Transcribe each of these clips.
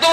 2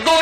2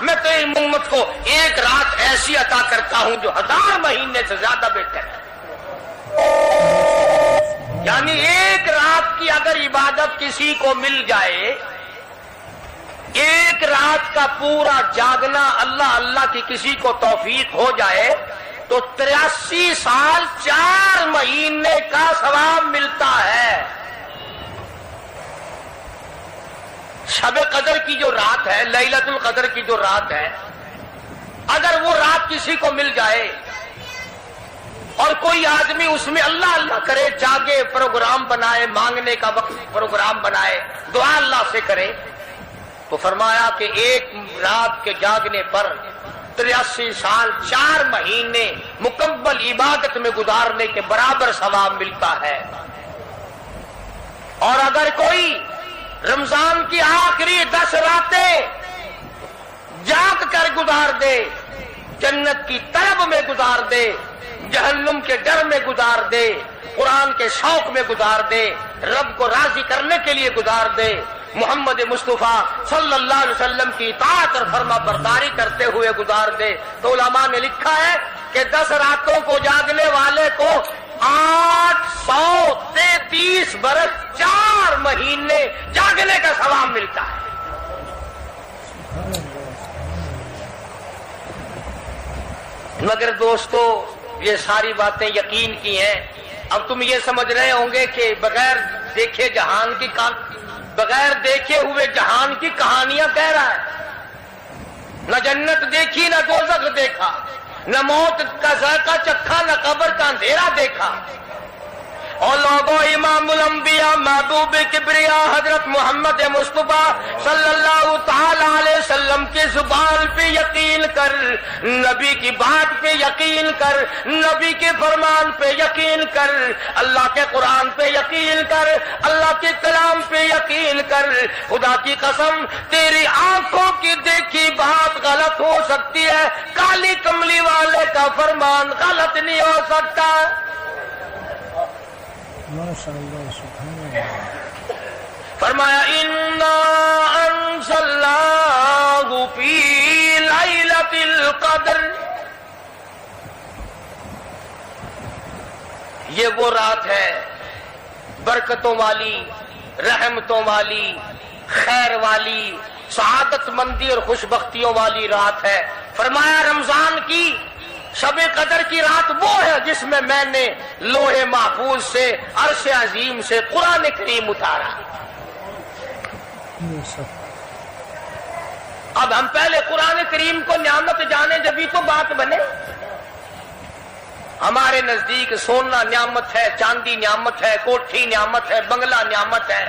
میں تیری امت کو ایک رات ایسی عطا کرتا ہوں جو 1000 مہینے سے زیادہ بہتر ہے۔ یعنی ایک رات کی اگر عبادت کسی کو مل جائے، ایک رات کا پورا جاگنا اللہ اللہ کی کسی کو توفیق ہو جائے تو 83 سال 4 مہینے کا ثواب ملتا ہے۔ شب قدر کی جو رات ہے، لیلۃ القدر کی جو رات ہے، اگر وہ رات کسی کو مل جائے اور کوئی آدمی اس میں اللہ اللہ کرے، جاگے، پروگرام بنائے، مانگنے کا وقت پروگرام بنائے، دعا اللہ سے کرے، تو فرمایا کہ ایک رات کے جاگنے پر 83 سال 4 مہینے مکمل عبادت میں گزارنے کے برابر ثواب ملتا ہے۔ اور اگر کوئی رمضان کی آخری 10 راتیں جاگ کر گزار دے، جنت کی طلب میں گزار دے، جہنم کے ڈر میں گزار دے، قرآن کے شوق میں گزار دے، رب کو راضی کرنے کے لیے گزار دے، محمد مصطفیٰ صلی اللہ علیہ وسلم کی اطاعت اور فرما برداری کرتے ہوئے گزار دے، تو علماء نے لکھا ہے کہ 10 راتوں کو جاگنے والے کو 833 برس 4 مہینے جاگنے کا ثواب ملتا ہے۔ مگر دوستو یہ ساری باتیں یقین کی ہیں۔ اب تم یہ سمجھ رہے ہوں گے کہ بغیر دیکھے ہوئے جہان کی کہانیاں کہہ رہا ہے، نہ جنت دیکھی، نہ دوزخ دیکھا، نہ موت کا ذائقہ چکھا، نہ قبر کا اندھیرا دیکھا۔ اور لوگوں، امام الانبیاء محبوب کبریا حضرت محمد مصطفیٰ صلی اللہ تعالی علیہ وسلم کی زبان پہ یقین کر، نبی کی بات پہ یقین کر، نبی کے فرمان پہ یقین کر، اللہ کے قرآن پہ یقین کر، اللہ کے کلام پہ یقین کر۔ خدا کی قسم، تیری آنکھوں کی دیکھی بات غلط ہو سکتی ہے، کالی کملی والے کا فرمان غلط نہیں ہو سکتا۔ ماشاءاللہ، سبحان اللہ۔ فرمایا اِنَّا أَنزَلْنَاهُ فِي لَيْلَةِ الْقَدْرِ، یہ وہ رات ہے برکتوں والی، رحمتوں والی، خیر والی، سعادت مندی اور خوش بختیوں والی رات ہے۔ فرمایا رمضان کی شب قدر کی رات وہ ہے جس میں نے لوح محفوظ سے، عرش عظیم سے قرآن کریم اتارا۔ اب ہم پہلے قرآن کریم کو نعمت جانے جبھی تو بات بنے۔ ہمارے نزدیک سونا نعمت ہے، چاندی نعمت ہے، کوٹھی نعمت ہے، بنگلہ نعمت ہے،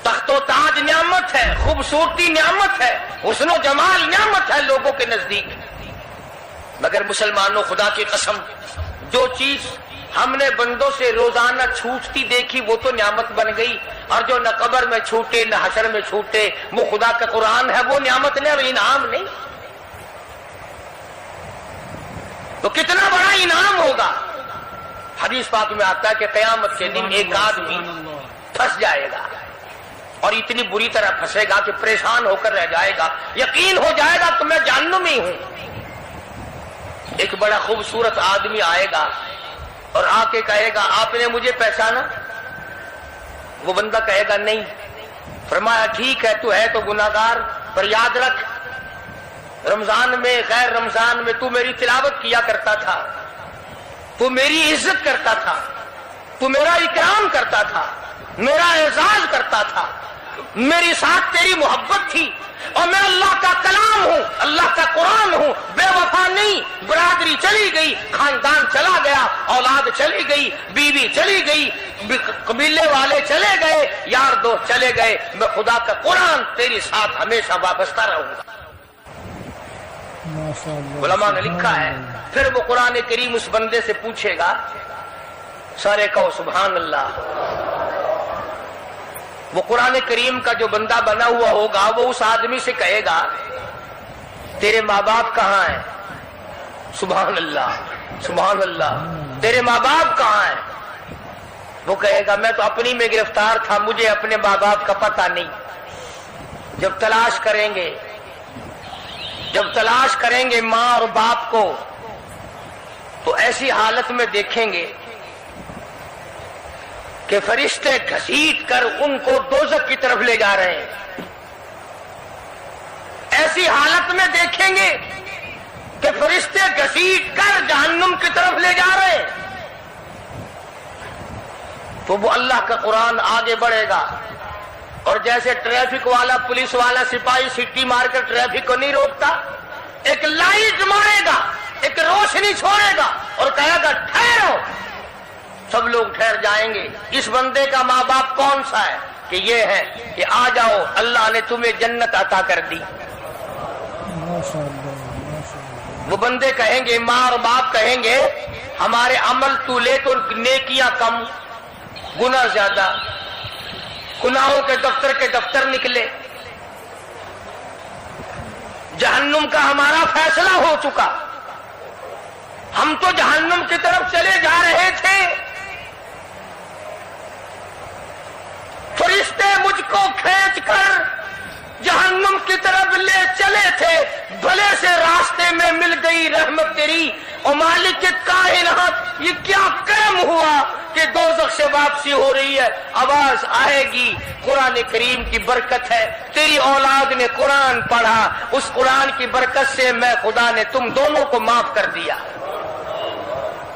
تخت و تاج نعمت ہے، خوبصورتی نعمت ہے، حسن و جمال نعمت ہے لوگوں کے نزدیک۔ مگر مسلمانوں، خدا کی قسم، جو چیز ہم نے بندوں سے روزانہ چھوٹتی دیکھی وہ تو نعمت بن گئی، اور جو نہ قبر میں چھوٹے نہ حشر میں چھوٹے وہ خدا کا قرآن ہے، وہ نعمت نہیں اور انعام نہیں۔ تو کتنا بڑا انعام ہوگا۔ حدیث پاک میں آتا ہے کہ قیامت کے دن ایک آدمی پھنس جائے گا، اور اتنی بری طرح پھنسے گا کہ پریشان ہو کر رہ جائے گا، یقین ہو جائے گا کہ میں جہنمی ہوں۔ ایک بڑا خوبصورت آدمی آئے گا اور آ کے کہے گا آپ نے مجھے پہچانا؟ وہ بندہ کہے گا نہیں۔ فرمایا ٹھیک ہے، تو ہے تو گناہگار، پر یاد رکھ رمضان میں، غیر رمضان میں تو میری تلاوت کیا کرتا تھا، تو میری عزت کرتا تھا، تو میرا اکرام کرتا تھا، میرا اعزاز کرتا تھا، میری ساتھ تیری محبت تھی، اور میں اللہ کا کلام ہوں، اللہ کا قرآن ہوں، بے وفا نہیں۔ برادری چلی گئی، خاندان چلا گیا، اولاد چلی گئی، بیوی چلی گئی، قبیلے والے چلے گئے، یار دوست چلے گئے، میں خدا کا قرآن تیری ساتھ ہمیشہ وابستہ رہوں گا۔ علماء نے لکھا ہے پھر وہ قرآن کریم اس بندے سے پوچھے گا، سارے کہو سبحان اللہ۔ وہ قرآن کریم کا جو بندہ بنا ہوا ہوگا وہ اس آدمی سے کہے گا تیرے ماں باپ کہاں ہیں؟ سبحان اللہ، سبحان اللہ، تیرے ماں باپ کہاں ہیں؟ وہ کہے گا میں تو اپنی میں گرفتار تھا، مجھے اپنے ماں باپ کا پتہ نہیں۔ جب تلاش کریں گے ماں اور باپ کو، تو ایسی حالت میں دیکھیں گے کہ فرشتے گھسیٹ کر ان کو دوزخ کی طرف لے جا رہے ہیں۔ ایسی حالت میں دیکھیں گے کہ فرشتے گھسیٹ کر جہنم کی طرف لے جا رہے ہیں، تو وہ اللہ کا قرآن آگے بڑھے گا، اور جیسے ٹریفک والا، پولیس والا، سپاہی سٹی مار کر ٹریفک کو نہیں روکتا، ایک لائٹ مارے گا، ایک روشنی چھوڑے گا اور کہے گا ٹھہرو، سب لوگ ٹھہر جائیں گے۔ اس بندے کا ماں باپ کون سا ہے؟ کہ یہ ہے کہ آ جاؤ، اللہ نے تمہیں جنت عطا کر دی۔ ماشاء اللہ ماشاء اللہ۔ وہ بندے کہیں گے، ماں اور باپ کہیں گے ہمارے عمل تو لے تو نیکیاں کم، گناہ زیادہ، گناہوں کے دفتر نکلے، جہنم کا ہمارا فیصلہ ہو چکا، ہم تو جہنم کی طرف چلے جا رہے تھے، فرشتے مجھ کو کھینچ کر جہنم کی طرف لے چلے تھے، بھلے سے راستے میں مل گئی رحمت تیری، اور مالک کائنات یہ کیا کرم ہوا کہ دوزخ سے واپسی ہو رہی ہے، آواز آئے گی، قرآن کریم کی برکت ہے، تیری اولاد نے قرآن پڑھا، اس قرآن کی برکت سے میں خدا نے تم دونوں کو معاف کر دیا۔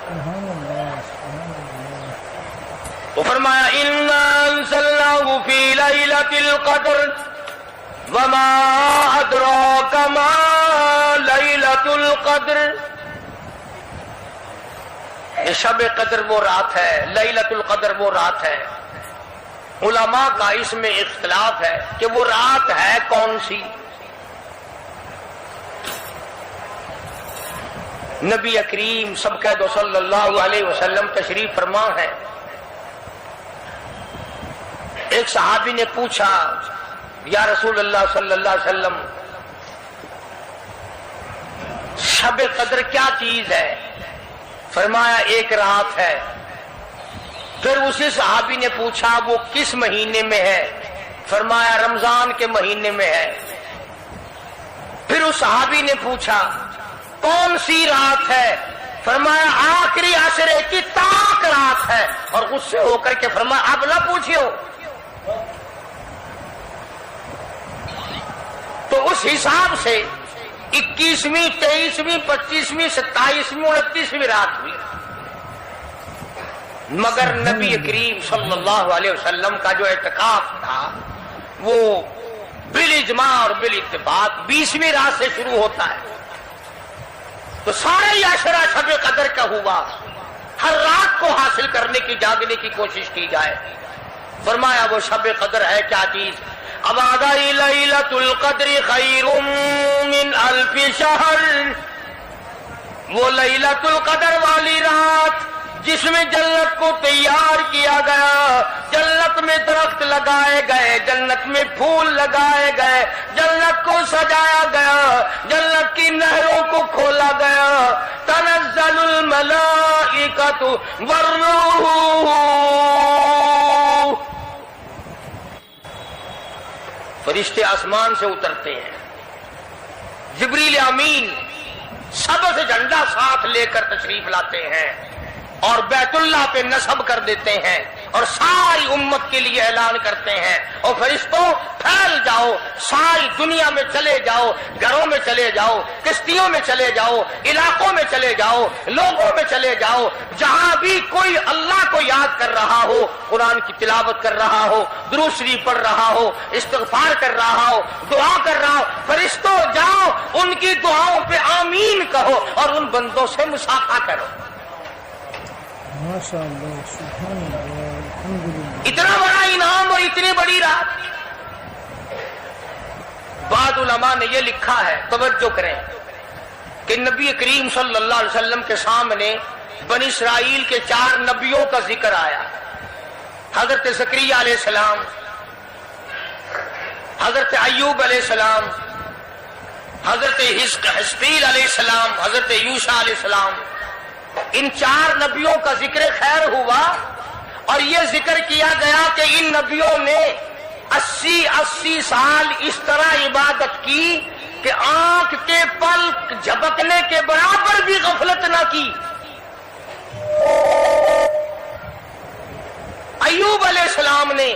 سبحان اللہ سبحان اللہ۔ وہ فرمایا اِنَّا أَنزَلْنَاهُ فِي لَيْلَةِ الْقَدْرِ وَمَا أَدْرَاكَ مَا لَيْلَةُ الْقَدْرِ۔ یہ شب قدر وہ رات ہے، لیلۃ القدر وہ رات ہے۔ علماء کا اس میں اختلاف ہے کہ وہ رات ہے کون سی۔ نبی کریم سب کہہ دو صلی اللہ علیہ وسلم تشریف فرما ہے۔ ایک صحابی نے پوچھا یا رسول اللہ صلی اللہ علیہ وسلم شب قدر کیا چیز ہے؟ فرمایا ایک رات ہے۔ پھر اسی صحابی نے پوچھا وہ کس مہینے میں ہے؟ فرمایا رمضان کے مہینے میں ہے۔ پھر اس صحابی نے پوچھا کون سی رات ہے؟ فرمایا آخری عشرے کی تاک رات ہے، اور غصے ہو کر کے فرمایا اب نہ پوچھو۔ تو اس حساب سے 21ویں 23ویں 25ویں 27ویں 29ویں رات ہوئی، مگر نبی کریم صلی اللہ علیہ وسلم کا جو اعتکاف تھا وہ بالاجماع اور بالاتفاق 20ویں رات سے شروع ہوتا ہے، تو سارے عشرہ شب قدر کا ہوا، ہر رات کو حاصل کرنے کی، جاگنے کی کوشش کی جائے۔ فرمایا وہ شب قدر ہے کیا چیز؟ ابادی لیلۃ القدر خیر من الف شہر، وہ لیلۃ القدر والی رات جس میں جنت کو تیار کیا گیا، جنت میں درخت لگائے گئے، جنت میں پھول لگائے گئے، جنت کو سجایا گیا، جنت کی نہروں کو کھولا گیا، تنزل الملائکۃ والروح، فرشتے آسمان سے اترتے ہیں، جبریل امین سبز جھنڈا ساتھ لے کر تشریف لاتے ہیں اور بیت اللہ پہ نصب کر دیتے ہیں اور ساری امت کے لیے اعلان کرتے ہیں، اور فرشتوں پھیل جاؤ، ساری دنیا میں چلے جاؤ، گھروں میں چلے جاؤ، کشتیوں میں چلے جاؤ، علاقوں میں چلے جاؤ، لوگوں میں چلے جاؤ، جہاں بھی کوئی اللہ کو یاد کر رہا ہو، قرآن کی تلاوت کر رہا ہو، درود شریف پڑھ رہا ہو، استغفار کر رہا ہو، دعا کر رہا ہو، فرشتوں جاؤ ان کی دعاؤں پہ آمین کہو اور ان بندوں سے مصافحہ کرو۔ ماشاء اللہ سبحان اللہ الحمدللہ۔ اتنا بڑا انعام اور اتنی بڑی رات۔ بعض علماء نے یہ لکھا ہے، توجہ کریں، کہ نبی کریم صلی اللہ علیہ وسلم کے سامنے بنی اسرائیل کے 4 نبیوں کا ذکر آیا، حضرت زکریا علیہ السلام، حضرت ایوب علیہ السلام، حضرت حزقیل علیہ السلام، حضرت یوشع علیہ السلام، ان 4 نبیوں کا ذکر خیر ہوا، اور یہ ذکر کیا گیا کہ ان نبیوں نے 80 سال اس طرح عبادت کی کہ آنکھ کے پلک جھپکنے کے برابر بھی غفلت نہ کی. ایوب علیہ السلام نے،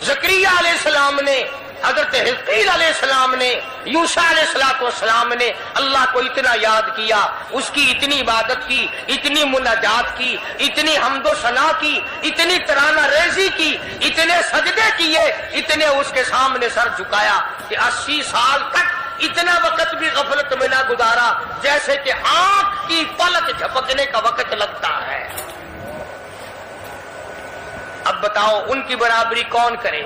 زکریا علیہ السلام نے، حضرت حزقیل علیہ السلام نے، یوشع علیہ السلام نے اللہ کو اتنا یاد کیا، اس کی اتنی عبادت کی، اتنی مناجات کی، اتنی حمد و ثنا کی، اتنی ترانہ ریزی کی، اتنے سجدے کیے، اتنے اس کے سامنے سر جھکایا کہ 80 سال تک اتنا وقت بھی غفلت میں نہ گزارا جیسے کہ آنکھ کی پلک جھپکنے کا وقت لگتا ہے. اب بتاؤ ان کی برابری کون کرے؟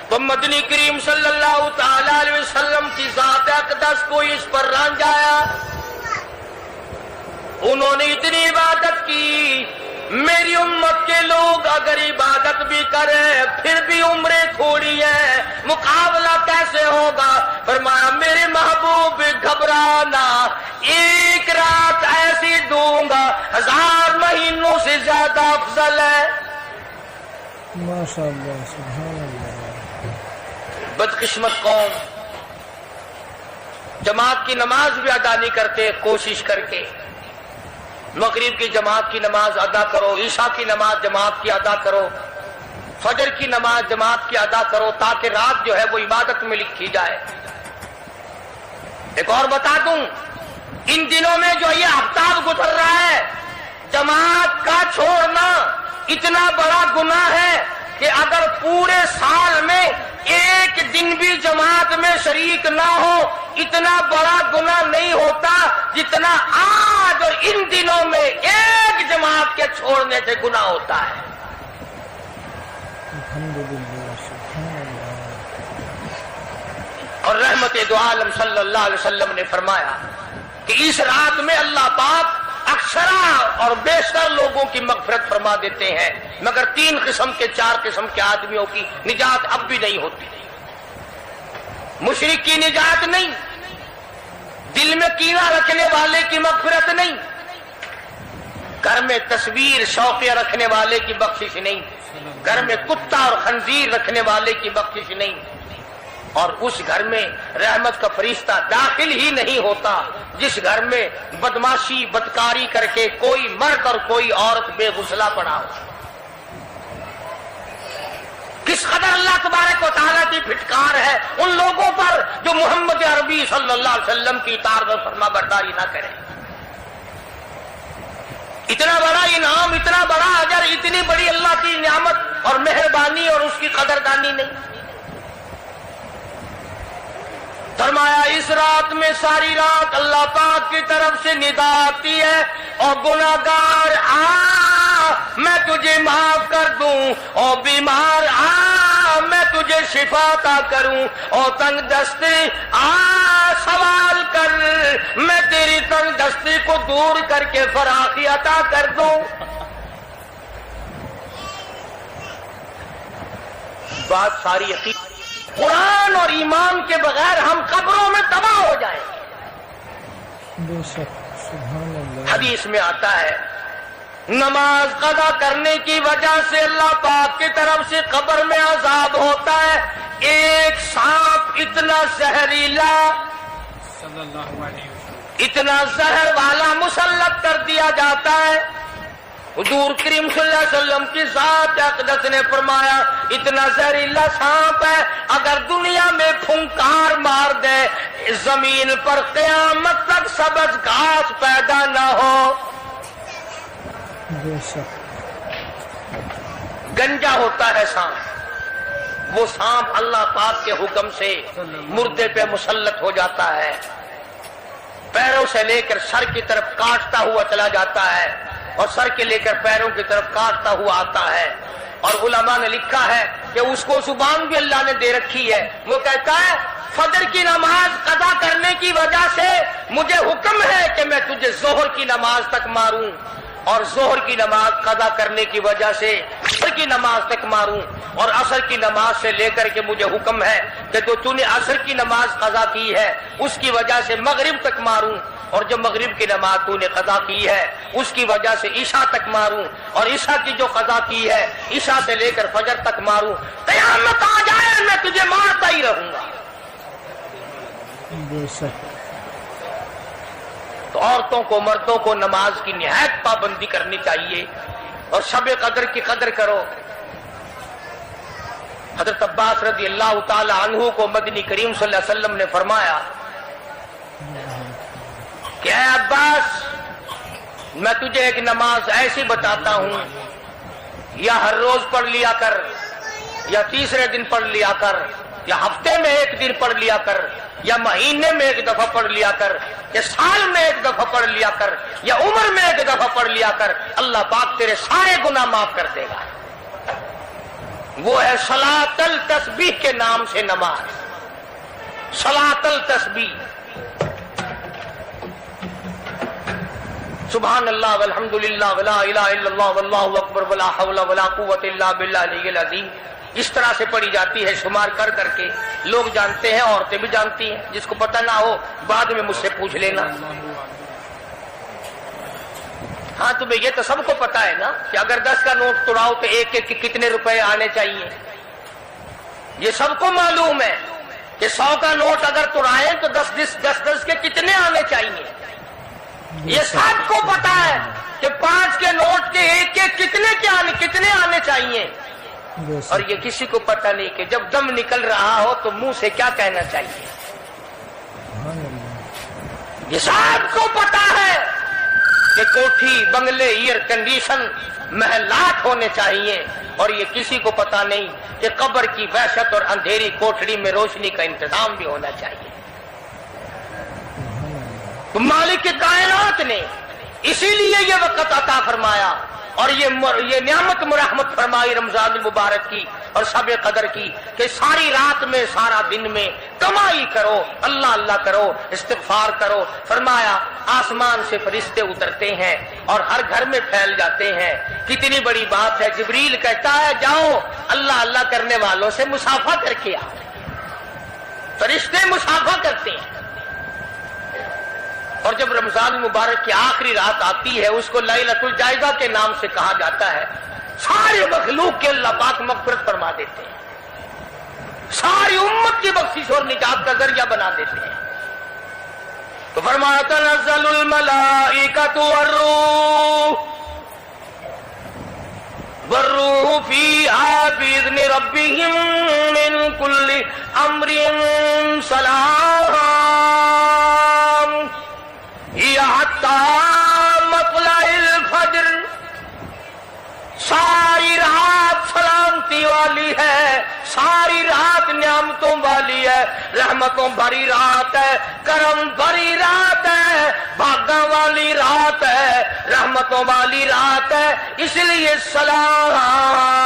تو مدنی کریم صلی اللہ تعالی علیہ وسلم کی ذات اقدس کو اس پر رانجھایا. انہوں نے اتنی عبادت کی. میری امت کے لوگ اگر عبادت بھی کریں پھر بھی عمریں تھوڑی ہیں، مقابلہ کیسے ہوگا؟ فرمایا میرے محبوب گھبرانا، ایک رات ایسی دوں گا 1000 مہینوں سے زیادہ افضل ہے. ماشاء اللہ، سبحان اللہ. بدقسمت قوم جماعت کی نماز بھی ادا نہیں کرتے. کوشش کر کے مغرب کی جماعت کی نماز ادا کرو، عشاء کی نماز جماعت کی ادا کرو، فجر کی نماز جماعت کی ادا کرو تاکہ رات جو ہے وہ عبادت میں لکھی جائے. ایک اور بتا دوں، ان دنوں میں جو یہ ہفتہ گزر رہا ہے جماعت کا چھوڑنا اتنا بڑا گناہ ہے کہ اگر پورے سال میں ایک دن بھی جماعت میں شریک نہ ہو اتنا بڑا گناہ نہیں ہوتا جتنا آج اور ان دنوں میں ایک جماعت کے چھوڑنے سے گناہ ہوتا ہے. الحمدللہ، سبحان اللہ. اور رحمت دو عالم صلی اللہ علیہ وسلم نے فرمایا کہ اس رات میں اللہ پاک اکثرا اور بیشتر لوگوں کی مغفرت فرما دیتے ہیں، مگر 3 قسم کے 4 قسم کے آدمیوں کی نجات اب بھی نہیں ہوتی. مشرک کی نجات نہیں، دل میں کینہ رکھنے والے کی مغفرت نہیں، گھر میں تصویر شوقیہ رکھنے والے کی بخشش نہیں، گھر میں کتا اور خنزیر رکھنے والے کی بخشش نہیں، اور اس گھر میں رحمت کا فرشتہ داخل ہی نہیں ہوتا جس گھر میں بدماشی بدکاری کر کے کوئی مرد اور کوئی عورت بے غسلہ پڑا ہو. کس قدر اللہ تبارک و تعالیٰ کی پھٹکار ہے ان لوگوں پر جو محمد عربی صلی اللہ علیہ وسلم کی اطاعت اور فرما برداری نہ کریں. اتنا بڑا انعام، اتنا بڑا اجر، اتنی بڑی اللہ کی نعمت اور مہربانی اور اس کی قدردانی نہیں. فرمایا اس رات میں ساری رات اللہ پاک کی طرف سے ندا آتی ہے اور گناہگار آ میں تجھے معاف کر دوں، اور بیمار آ میں تجھے شفا عطا کروں، اور تنگ دستی آ سوال کر میں تیری تنگ دستی کو دور کر کے فراخی عطا کر دوں. بات ساری یقین قرآن اور ایمان کے بغیر ہم قبروں میں تباہ ہو جائیں. بے شک، سبحان اللہ. حدیث میں آتا ہے نماز قضا کرنے کی وجہ سے اللہ پاک کی طرف سے قبر میں عذاب ہوتا ہے. ایک سانپ اتنا زہریلا، اتنا زہر والا مسلط کر دیا جاتا ہے. حضور کریم صلی اللہ علیہ وسلم کی ذات اقدس نے فرمایا اتنا زہریلا سانپ ہے اگر دنیا میں پھنکار مار دے زمین پر قیامت تک سبز گھاس پیدا نہ ہو. بے شک. گنجا ہوتا ہے سانپ، وہ سانپ اللہ پاک کے حکم سے مردے پہ مسلط ہو جاتا ہے، پیروں سے لے کر سر کی طرف کاٹتا ہوا چلا جاتا ہے اور سر کے لے کر پیروں کی طرف کاٹتا ہوا آتا ہے. اور علماء نے لکھا ہے کہ اس کو زبان بھی اللہ نے دے رکھی ہے. وہ کہتا ہے فجر کی نماز قضا کرنے کی وجہ سے مجھے حکم ہے کہ میں تجھے ظہر کی نماز تک ماروں، اور ظہر کی نماز قضا کرنے کی وجہ سے عصر کی نماز تک ماروں، اور عصر کی نماز سے لے کر کے مجھے حکم ہے کہ تو نے عصر کی نماز قضا کی ہے اس کی وجہ سے مغرب تک ماروں، اور جو مغرب کی نماز تو نے قضا کی ہے اس کی وجہ سے عشاء تک ماروں، اور عشاء کی جو قضا کی ہے عشاء سے لے کر فجر تک ماروں، قیامت آ جائے میں تجھے مارتا ہی رہوں گا۔ بے شک تو عورتوں کو مردوں کو نماز کی نہایت پابندی کرنی چاہیے، اور شب قدر کی قدر کرو۔ حضرت عباس رضی اللہ تعالی عنہ کو مدنی کریم صلی اللہ علیہ وسلم نے فرمایا کہ اے عباس، میں تجھے ایک نماز ایسی بتاتا ہوں، یا ہر روز پڑھ لیا کر، یا تیسرے دن پڑھ لیا کر، یا ہفتے میں ایک دن پڑھ لیا کر، یا مہینے میں ایک دفعہ پڑھ لیا کر، یا سال میں ایک دفعہ پڑھ لیا کر، یا عمر میں ایک دفعہ پڑھ لیا کر، اللہ پاک تیرے سارے گناہ معاف کر دے گا۔ وہ ہے صلاۃ التسبیح کے نام سے نماز، صلاۃ التسبیح۔ سبحان اللہ والحمد للہ ولا الہ الا اللہ واللہ اکبر ولا حول ولا قوت الا باللہ العلی العظیم، اس طرح سے پڑھی جاتی ہے شمار کر کر کے۔ لوگ جانتے ہیں، عورتیں بھی جانتی ہیں، جس کو پتہ نہ ہو بعد میں مجھ سے پوچھ لینا۔ ہاں تمہیں یہ تو سب کو پتا ہے نا کہ اگر 10 کا نوٹ توڑاؤ تو ایک ایک کے کتنے روپے آنے چاہیے، یہ سب کو معلوم ہے کہ 100 کا نوٹ اگر توڑائیں تو 10 کے کتنے آنے چاہیے، یہ سب کو پتا ہے کہ 5 کے نوٹ کے ایک ایک کتنے آنے چاہیے، بے شک اور یہ کسی کو پتا نہیں کہ جب دم نکل رہا ہو تو منہ سے کیا کہنا چاہیے، سبحان اللہ یہ سب کو پتا ہے کہ کوٹھی، بنگلے، ایئر کنڈیشن، محلات ہونے چاہیے، اور یہ کسی کو پتا نہیں کہ قبر کی وحشت اور اندھیری کوٹھڑی میں روشنی کا انتظام بھی ہونا چاہیے۔ تو مالک کائنات نے اسی لیے یہ وقت عطا فرمایا اور یہ نعمت مرحمت فرمائی رمضان المبارک کی اور شب قدر کی کہ ساری رات میں سارا دن میں کمائی کرو، اللہ اللہ کرو، استغفار کرو۔ فرمایا آسمان سے فرشتے اترتے ہیں اور ہر گھر میں پھیل جاتے ہیں۔ کتنی بڑی بات ہے، جبریل کہتا ہے جاؤ اللہ اللہ کرنے والوں سے مصافحہ کر کے آؤ۔ فرشتے مصافحہ کرتے ہیں، اور جب رمضان المبارک کی آخری رات آتی ہے اس کو لیلۃ الجائزہ کے نام سے کہا جاتا ہے۔ سارے مخلوق کے اللہ پاک مغفرت فرما دیتے ہیں، ساری امت کی بخشش اور نجات کا ذریعہ بنا دیتے ہیں۔ تو فرمایا تنزل الملائکۃ والروح فیہا بإذن ربہم من کل امر سلام حتی مطلع الفجر۔ ساری رات سلامتی والی ہے، ساری رات نعمتوں والی ہے، رحمتوں بھری رات ہے، کرم بھری رات ہے، بھاگا والی رات ہے، رحمتوں والی رات ہے، اس لیے سلام۔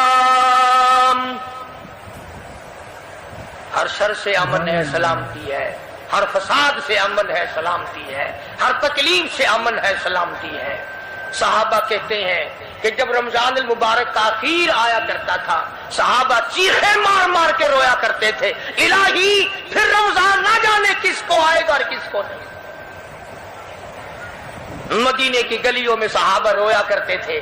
ہر شر سے امن ہے، سلامتی ہے، ہر فساد سے امن ہے، سلامتی ہے، ہر تکلیف سے امن ہے، سلامتی ہے۔ صحابہ کہتے ہیں کہ جب رمضان المبارک کا آخر آیا کرتا تھا صحابہ چیخیں مار مار کے رویا کرتے تھے، الہی پھر رمضان نہ جانے کس کو آئے گا اور کس کو نہیں۔ مدینے کی گلیوں میں صحابہ رویا کرتے تھے،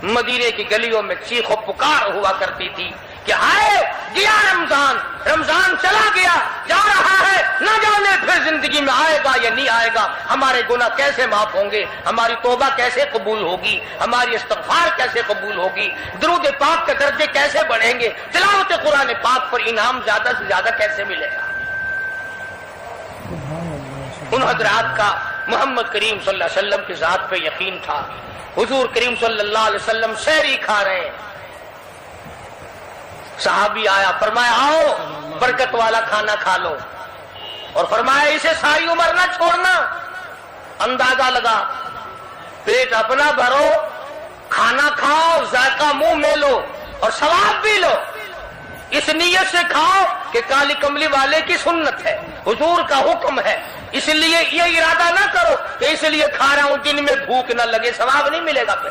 مدینے کی گلیوں میں چیخ و پکار ہوا کرتی تھی کہ ہائے گیا رمضان، رمضان چلا گیا، جا رہا ہے، نہ جانے پھر زندگی میں آئے گا یا نہیں آئے گا، ہمارے گناہ کیسے معاف ہوں گے، ہماری توبہ کیسے قبول ہوگی، ہماری استغفار کیسے قبول ہوگی، درود پاک کے درجے کیسے بڑھیں گے، تلاوت قرآن پاک پر انعام زیادہ سے زیادہ کیسے ملے گا۔ ان حضرات کا محمد کریم صلی اللہ علیہ وسلم کی ذات پہ یقین تھا۔ حضور کریم صلی اللہ علیہ وسلم سحری کھا رہے ہیں، صحابی آیا، فرمایا آؤ برکت والا کھانا کھا لو، اور فرمایا اسے ساری عمر نہ چھوڑنا۔ اندازہ لگا، پیٹ اپنا بھرو، کھانا کھاؤ، ذائقہ منہ میں لو اور ثواب بھی لو، اس نیت سے کھاؤ کہ کالی کملی والے کی سنت ہے، حضور کا حکم ہے، اس لیے یہ ارادہ نہ کرو کہ اس لیے کھا رہا ہوں دن میں بھوک نہ لگے، ثواب نہیں ملے گا پھر۔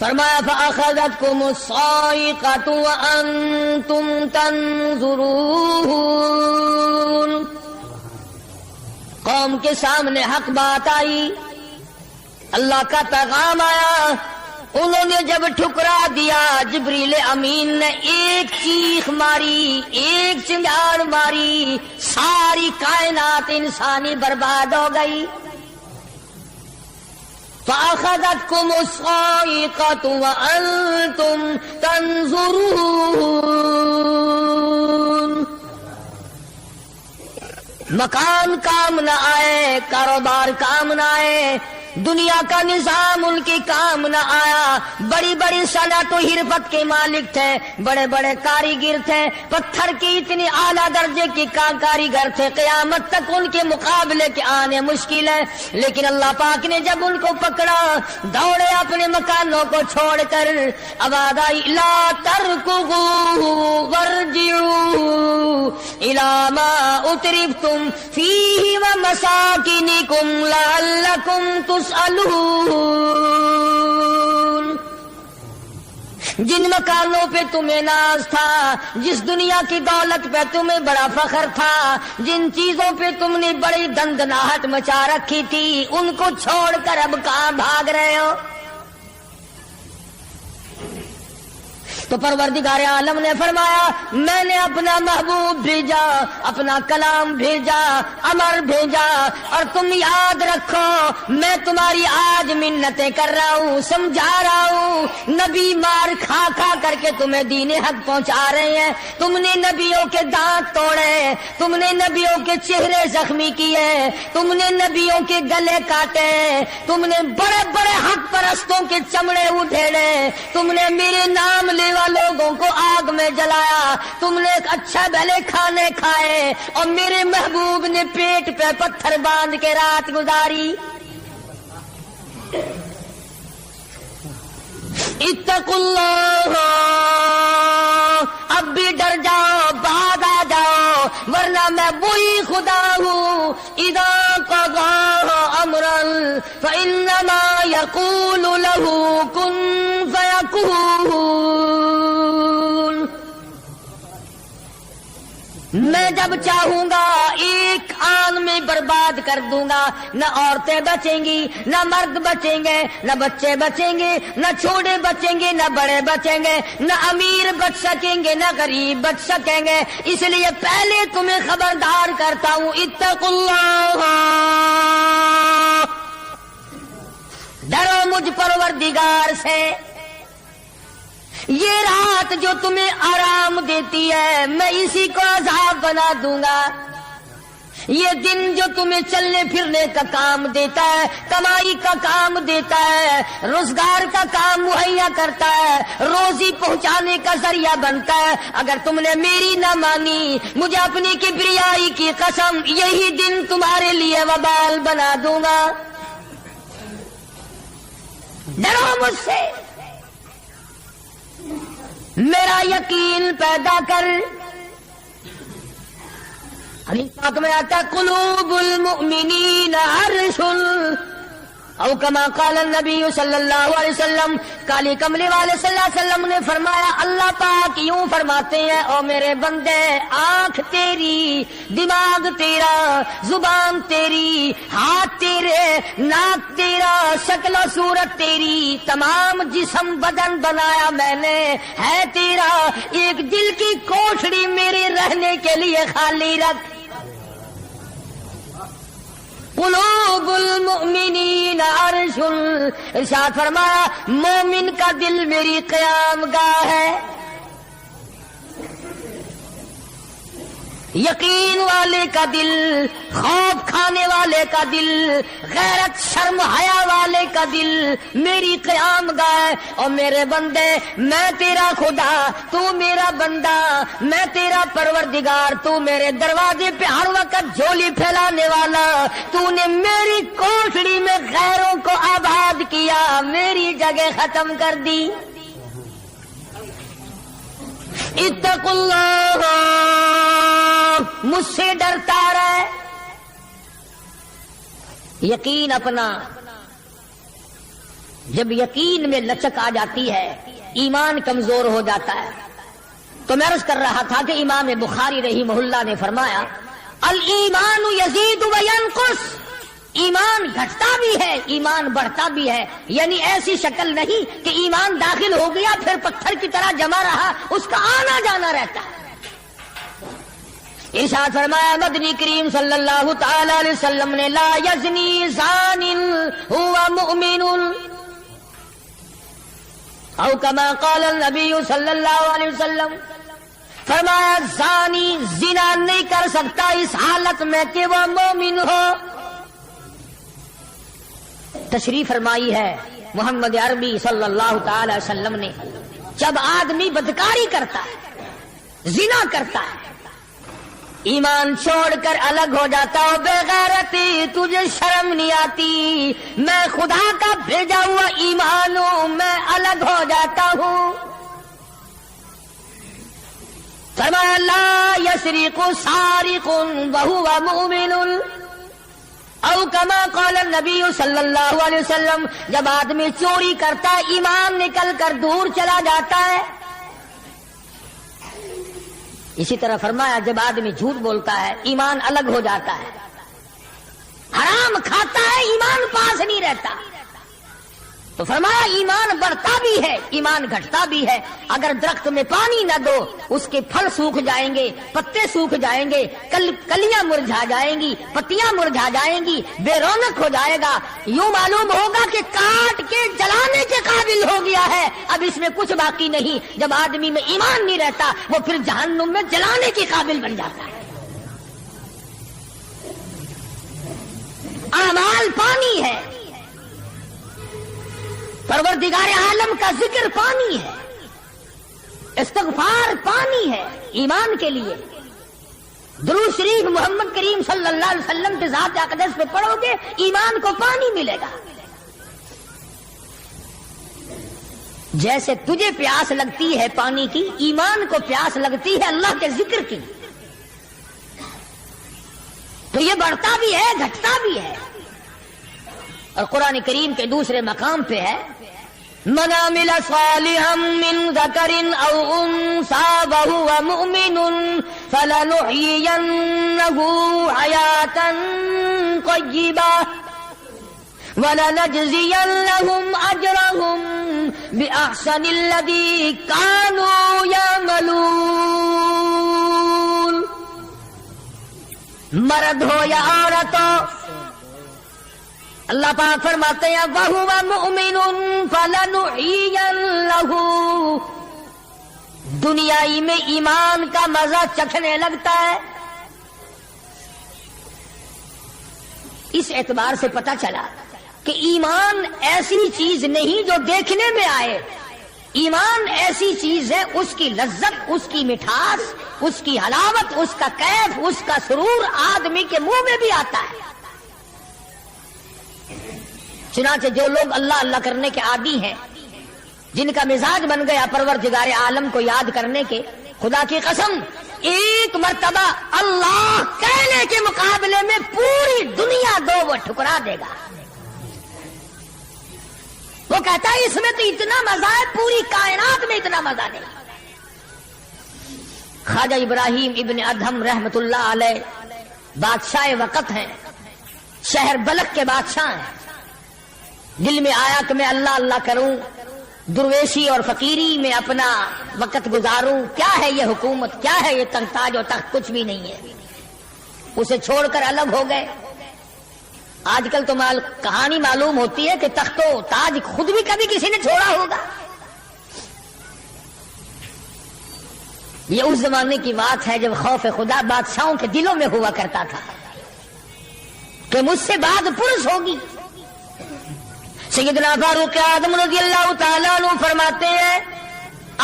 فرمایا فأخذتكم الصاعقة وأنتم تنظرون. قوم کے سامنے حق بات آئی، اللہ کا پیغام آیا، انہوں نے جب ٹھکرا دیا، جبریل امین نے ایک چیخ ماری، ایک چنگار ماری، ساری کائنات انسانی برباد ہو گئی. فأخذتكم الصاعقة وأنتم تنظرون. مکان کام نہ آئے، کاروبار کام نہ آئے، دنیا کا نظام ان کے کام نہ آیا. بڑی بڑی صنعت و حرفت کے مالک تھے، بڑے بڑے کاریگر تھے، پتھر کی اتنی اعلیٰ درجے کے کاریگر تھے، قیامت تک ان کے مقابلے کے آنے مشکل ہے. لیکن اللہ پاک نے جب ان کو پکڑا، دوڑے اپنے مکانوں کو چھوڑ کر، آواز آئی لا ترکضوا وارجعوا الی ما اترفتم فیہ ومساکنکم لعلکم تسألون. جن مکانوں پہ تمہیں ناز تھا، جس دنیا کی دولت پہ تمہیں بڑا فخر تھا، جن چیزوں پہ تم نے بڑی دندناہٹ مچا رکھی تھی، ان کو چھوڑ کر اب کہاں بھاگ رہے ہو؟ تو پروردگار عالم نے فرمایا میں نے اپنا محبوب بھیجا، اپنا کلام بھیجا، امر بھیجا، اور تم یاد رکھو میں تمہاری آج منتیں کر رہا ہوں، سمجھا رہا ہوں. نبی مار کھا کھا کر کے تمہیں دین حق پہنچا رہے ہیں. تم نے نبیوں کے دانت توڑے، تم نے نبیوں کے چہرے زخمی کیے، تم نے نبیوں کے گلے کاٹے، تم نے بڑے بڑے حق پرستوں کے چمڑے ادھیڑے، تم نے میرے نام لے لوگوں کو آگ میں جلایا، تم نے اچھا بھلے کھانے کھائے، اور میرے محبوب نے پیٹ پہ پتھر باندھ کے رات گزاری. اتقوا اللہ، اب بھی ڈر جاؤ، بعد آ جاؤ، ورنہ میں وہی خدا ہوں اذا قضى امرا فانما يقول له كن فيكون. میں جب چاہوں گا ایک آن میں برباد کر دوں گا، نہ عورتیں بچیں گی، نہ مرد بچیں گے، نہ بچے بچیں گے، نہ چھوٹے بچیں گے، نہ بڑے بچیں گے، نہ امیر بچ سکیں گے، نہ غریب بچ سکیں گے. اس لیے پہلے تمہیں خبردار کرتا ہوں اتقوا اللہ، ڈرو مجھ پروردگار سے. یہ رات جو تمہیں آرام دیتی ہے میں اسی کو عذاب بنا دوں گا. یہ دن جو تمہیں چلنے پھرنے کا کام دیتا ہے، کمائی کا کام دیتا ہے، روزگار کا کام مہیا کرتا ہے، روزی پہنچانے کا ذریعہ بنتا ہے، اگر تم نے میری نہ مانی، مجھے اپنی کبریائی کی قسم یہی دن تمہارے لیے وبال بنا دوں گا. ڈرو مجھ سے، میرا یقین پیدا کر. حدیث پاک میں آتا قلوب المؤمنین عرش، او کما قال النبی صلی اللہ علیہ وسلم. کالی کملی والے صلی اللہ علیہ وسلم نے فرمایا اللہ پاک یوں فرماتے ہیں او میرے بندے، آنکھ تیری، دماغ تیرا، زبان تیری، ہاتھ تیرے، ناک تیرا، شکل و صورت تیری، تمام جسم بدن بنایا میں نے ہے تیرا. ایک دل کی کوٹھڑی میرے رہنے کے لیے خالی رکھ. قلوب المؤمنین عرش، ارشاد فرمایا مومن کا دل میری قیام گاہ ہے. یقین والے کا دل، خوف کھانے والے کا دل، غیرت شرم حیا والے کا دل میری قیام گاہ. اور میرے بندے میں تیرا خدا، تو میرا بندہ، میں تیرا پروردگار، تو میرے دروازے پہ ہر وقت جھولی پھیلانے والا. تو نے میری کوٹھڑی میں غیروں کو آباد کیا، میری جگہ ختم کر دی. اتقوا اللہ، مجھ سے ڈرتا رہے. یقین اپنا جب یقین میں لچک آ جاتی ہے ایمان کمزور ہو جاتا ہے. تو میں عرض کر رہا تھا کہ امام بخاری رحمہ اللہ نے فرمایا الایمان یزید و ینقص، ایمان گھٹتا بھی ہے ایمان بڑھتا بھی ہے، یعنی ایسی شکل نہیں کہ ایمان داخل ہو گیا پھر پتھر کی طرح جمع رہا، اس کا آنا جانا رہتا ہے. ارشاد فرمایا مدنی کریم صلی اللہ تعالی علیہ وسلم نے لا یزنی زان هو مؤمن او کما قال النبی صلی اللہ علیہ وسلم، فرمایا زانی زنا نہیں کر سکتا اس حالت میں کہ وہ مومن ہو. تشریف فرمائی ہے محمد عربی صلی اللہ تعالی علیہ وسلم نے جب آدمی بدکاری کرتا ہے زنا کرتا ہے ایمان چھوڑ کر الگ ہو جاتا ہو، بے غیرتی تجھے شرم نہیں آتی، میں خدا کا بھیجا ہوا ایمان ہوں، میں الگ ہو جاتا ہوں. فرمایا لا یسرق سارق وهو مؤمن او کما قال النبی صلی اللہ علیہ وسلم، جب آدمی چوری کرتا ہے ایمان نکل کر دور چلا جاتا ہے. اسی طرح فرمایا جب آدمی جھوٹ بولتا ہے ایمان الگ ہو جاتا ہے، حرام کھاتا ہے ایمان پاس نہیں رہتا. تو فرمایا ایمان بڑھتا بھی ہے ایمان گھٹتا بھی ہے. اگر درخت میں پانی نہ دو اس کے پھل سوکھ جائیں گے، پتے سوکھ جائیں گے، کلیاں مرجھا جائیں گی، پتیاں مرجھا جائیں گی، بے رونق ہو جائے گا. یوں معلوم ہوگا کہ کاٹ کے جلانے کے قابل ہو گیا ہے، اب اس میں کچھ باقی نہیں. جب آدمی میں ایمان نہیں رہتا وہ پھر جہنم میں جلانے کے قابل بن جاتا ہے. اعمال پانی ہے، پروردگار عالم کا ذکر پانی ہے، استغفار پانی ہے ایمان کے لیے. درود شریف محمد کریم صلی اللہ علیہ وسلم کے ذات اقدس پہ پڑھو گے ایمان کو پانی ملے گا. جیسے تجھے پیاس لگتی ہے پانی کی، ایمان کو پیاس لگتی ہے اللہ کے ذکر کی. تو یہ بڑھتا بھی ہے گھٹتا بھی ہے. اور قرآن کریم کے دوسرے مقام پہ ہے من عمل صالحا من ذکر او انثى وهو مؤمن فلنحيينه حياة طيبة ولنجزينهم اجرهم باحسن الذي كانوا يعملون. مرد ہو یا عورت ہو، اللہ پاک فرماتے ہیں وَهُوَ مُؤْمِنٌ فَلَنُحْيِيَنَّهُ، دنیائی میں ایمان کا مزہ چکھنے لگتا ہے. اس اعتبار سے پتہ چلا کہ ایمان ایسی چیز نہیں جو دیکھنے میں آئے. ایمان ایسی چیز ہے اس کی لذت، اس کی مٹھاس، اس کی حلاوت، اس کا کیف، اس کا سرور آدمی کے منہ میں بھی آتا ہے. چنانچہ جو لوگ اللہ اللہ کرنے کے عادی ہیں، جن کا مزاج بن گیا پروردگار عالم کو یاد کرنے کے، خدا کی قسم ایک مرتبہ اللہ کہنے کے مقابلے میں پوری دنیا دو وہ ٹھکرا دے گا. وہ کہتا ہے اس میں تو اتنا مزہ ہے، پوری کائنات میں اتنا مزہ نہیں. خواجہ ابراہیم ابن ادہم رحمت اللہ علیہ بادشاہ وقت ہیں، شہر بلخ کے بادشاہ ہیں. دل میں آیا کہ میں اللہ اللہ کروں، درویشی اور فقیری میں اپنا وقت گزاروں. کیا ہے یہ حکومت، کیا ہے یہ تاج و تخت، کچھ بھی نہیں ہے. اسے چھوڑ کر الگ ہو گئے. آج کل تو کہانی معلوم ہوتی ہے کہ تخت و تاج خود بھی کبھی کسی نے چھوڑا ہوگا. یہ اس زمانے کی بات ہے جب خوف خدا بادشاہوں کے دلوں میں ہوا کرتا تھا کہ مجھ سے بعد پرس ہوگی. سیدنا فاروق اعظم رضی اللہ تعالیٰ عنہ فرماتے ہیں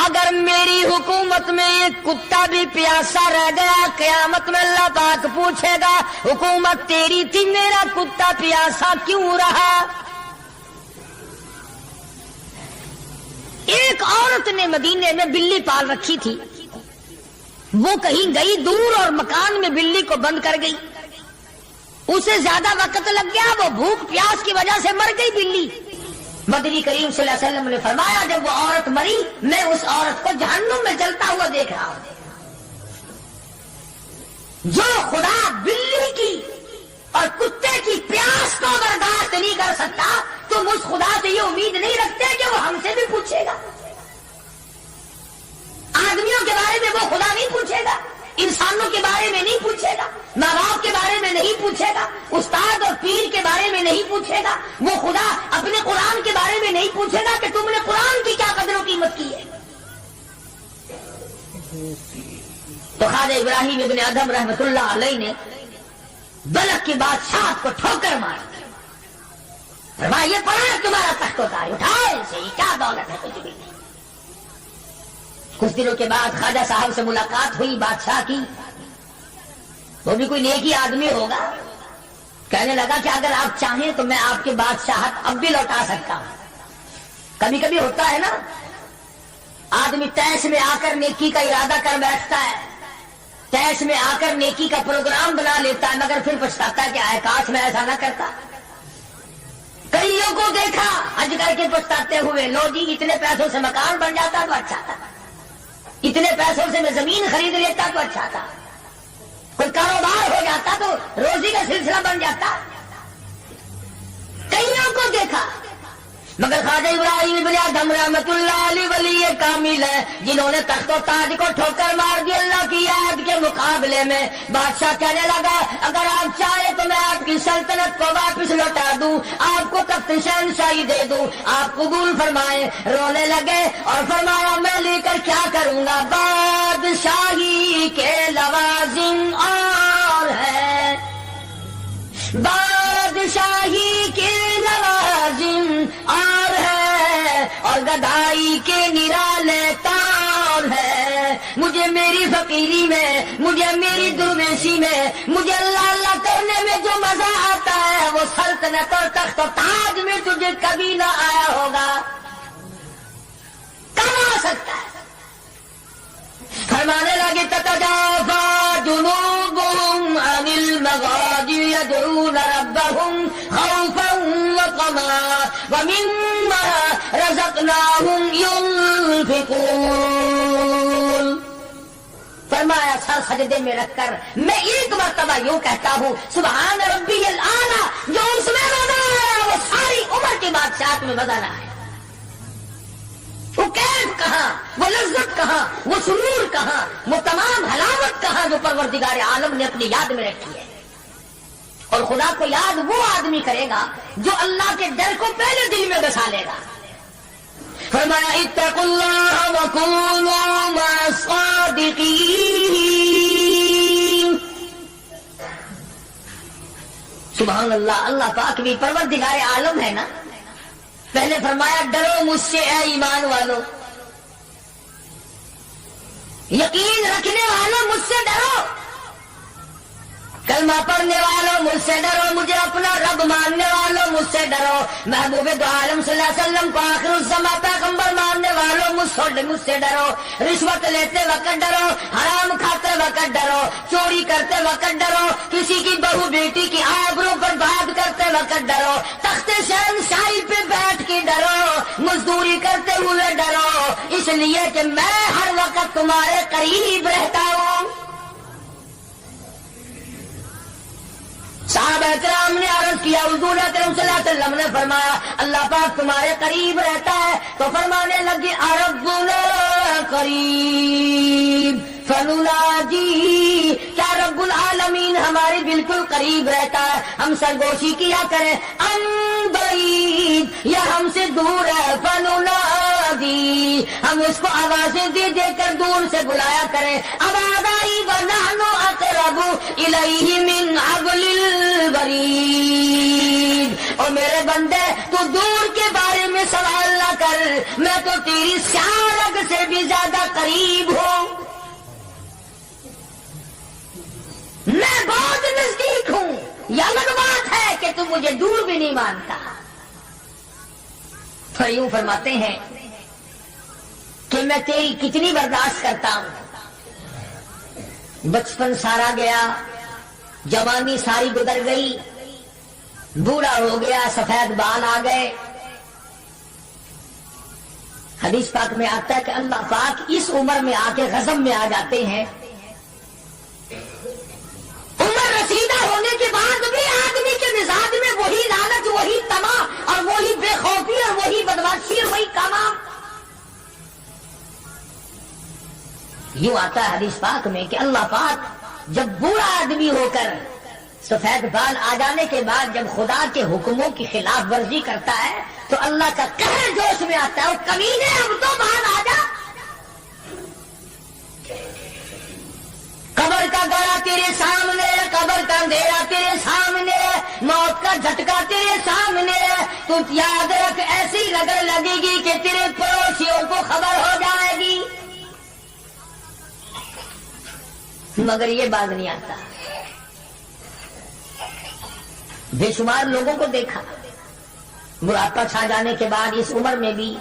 اگر میری حکومت میں ایک کتا بھی پیاسا رہ گیا، قیامت میں اللہ پاک پوچھے گا حکومت تیری تھی، میرا کتا پیاسا کیوں رہا. ایک عورت نے مدینے میں بلی پال رکھی تھی، وہ کہیں گئی دور اور مکان میں بلی کو بند کر گئی. اسے زیادہ وقت لگ گیا، وہ بھوک پیاس کی وجہ سے مر گئی بلی. مدنی کریم صلی اللہ علیہ وسلم نے فرمایا جب وہ عورت مری میں اس عورت کو جہنم میں جلتا ہوا دیکھ رہا ہوں. جو خدا بلی کی اور کتے کی پیاس کو برداشت نہیں کر سکتا تم اس خدا سے یہ امید نہیں رکھتے کہ وہ ہم سے بھی پوچھے گا. آدمیوں کے بارے میں وہ خدا نہیں پوچھے گا, انسانوں کے بارے میں نہیں پوچھے گا, ماں باپ کے بارے میں نہیں پوچھے گا, استاد اور پیر کے بارے میں نہیں پوچھے گا. وہ خدا اپنے قرآن کے بارے میں نہیں پوچھے گا کہ تم نے قرآن کی کیا قدر و قیمت کی ہے. تو خواجہ ابراہیم ابن ادھم رحمت اللہ علیہ نے بلخ کی بادشاہ کو ٹھوکر ماری. فرمایا یہ پڑا تمہارا تخت و تاج, اٹھاؤ اسے, یہ کیا دولت ہے کچھ بھی نہیں. کچھ دنوں کے بعد خواجہ صاحب سے ملاقات ہوئی بادشاہ کی. وہ بھی کوئی نیکی آدمی ہوگا. کہنے لگا کہ اگر آپ چاہیں تو میں آپ کی بادشاہت اب بھی لوٹا سکتا ہوں. کبھی کبھی ہوتا ہے نا, آدمی تیش میں آ کر نیکی کا ارادہ کر بیٹھتا ہے, تیش میں آ کر نیکی کا پروگرام بنا لیتا ہے, مگر پھر پچھتاتا ہے کہ آئے کاش میں ایسا نہ کرتا. کئیوں کو دیکھا حج کر کے پچھتاتے ہوئے, لو جی اتنے پیسوں سے مکان بن جاتا تو اچھا تھا, اتنے پیسوں سے میں زمین خرید لیتا تو اچھا تھا, کوئی کاروبار ہو جاتا تو روزی کا سلسلہ بن جاتا. کئیوں کو دیکھا, مگر خواجہ ابراہیم ابن ادھم رحمت اللہ علیہ ولی کامل ہے جنہوں نے تخت و تاج کو ٹھوکر مار دی اللہ کی یاد کے مقابلے میں. بادشاہ کہنے لگا اگر آپ چاہے تو میں آپ کی سلطنت کو واپس لوٹا دوں, آپ کو تخت شہنشاہی دے دوں, آپ قبول فرمائیں. رونے لگے اور فرمایا میں لے کر کیا کروں گا, بادشاہی کے لوازم اور ہے, بادشاہی کے لوازم اور ہے, اور گدائی کے نرالے تار ہے. مجھے میری فقیری میں, مجھے میری درویشی میں, مجھے اللہ اللہ کرنے میں جو مزہ آتا ہے وہ سلطنت اور تخت و تاج میں تجھے کبھی نہ آیا ہوگا. کہاں آ سکتا ہے. فرمانے لگے تتجافا جنوبهم عن المضاجع يدعون ربهم خوفا وطمعا ومما رزقناهم ينفقون. فرمایا سر سجدے میں رکھ کر میں ایک مرتبہ یوں کہتا ہوں سبحان ربی الاعلی, جو اس میں مزہ آیا وہ ساری عمر کی بادشاہت میں مزہ نہ آیا. وہ کیف کہاں, وہ لذت کہاں, وہ سرور کہاں, وہ تمام حلاوت کہاں جو پروردگار عالم نے اپنی یاد میں رکھی ہے. اور خدا کو یاد وہ آدمی کرے گا جو اللہ کے ڈر کو پہلے دل میں بسا لے گا. فرمایا اتقوا اللہ وکونوا مع الصادقین. سبحان اللہ, اللہ پاک بھی پروردگار عالم ہے نا. پہلے فرمایا ڈرو مجھ سے اے ایمان والو, یقین رکھنے والوں مجھ سے ڈرو, کلمہ پڑھنے والوں مجھ سے ڈرو, مجھے اپنا رب ماننے والوں مجھ سے ڈرو, محبوب دو عالم صلی اللہ علیہ وسلم کو آخر الزمان پیغمبر ماننے والوں مجھ سے ڈرو, رشوت لیتے وقت ڈرو, حرام کھاتے وقت ڈرو, چوری کرتے وقت ڈرو, کسی کی بہو بیٹی کی آبرو پر بات کرتے وقت ڈرو, تخت شہنشاہی پہ بیٹھ کے ڈرو, مزدوری کرتے ہوئے ڈرو, اس لیے کہ میں ہر وقت تمہارے قریب رہتا ہوں. صحابہ کرام نے عرض کیا حضور اکرم صلی اللہ علیہ وسلم نے فرمایا اللہ پاک تمہارے قریب رہتا ہے. تو فرمانے لگے ربنا قریب فنناجی, کیا رب العالمین ہمارے بالکل قریب رہتا ہے, ہم سرگوشی کیا کریں, ان بعید یا ہم سے دور ہے, فننادی ہم اس کو آوازیں دے دے کر دور سے بلایا کریں, آواز آئی ونحن اقرب الیہ من حبل الورید. اور میرے بندے تو دور کے بارے میں سوال نہ کر, میں تو تیری سیارگ سے بھی زیادہ قریب ہوں, میں بہت نزدیک ہوں. یہ الگ بات ہے کہ تم مجھے دور بھی نہیں مانتا. تو یوں فرماتے ہیں کہ میں تیری کتنی برداشت کرتا ہوں. بچپن سارا گیا, جوانی ساری گزر گئی, بوڑھا ہو گیا, سفید بال آ گئے, حدیث پاک میں آتا ہے کہ اللہ پاک اس عمر میں آ کے غضب میں آ جاتے ہیں. عمر رسیدہ ہونے کے بعد بھی آدمی کے مزاج میں وہی لالچ، وہی طمع اور وہی بے خوفی اور وہی بدماشی اور وہی کام. یوں آتا ہے حدیث پاک میں کہ اللہ پاک جب بوڑھا آدمی ہو کر سفید بال آ جانے کے بعد جب خدا کے حکموں کی خلاف ورزی کرتا ہے تو اللہ کا قہر جوش میں آتا ہے، اور کمینے اب تو باہر آ جا. قبر کا گڑا تیرے سامنے، قبر کا اندھیرا تیرے سامنے، موت کا جھٹکا تیرے سامنے. تو یاد رکھ ایسی رگڑ لگے گی کہ تیرے پڑوسیوں کو خبر ہو جائے گی. مگر یہ بات نہیں آتا. بے شمار لوگوں کو دیکھا بڑھاپا چھا جانے کے بعد اس عمر میں بھی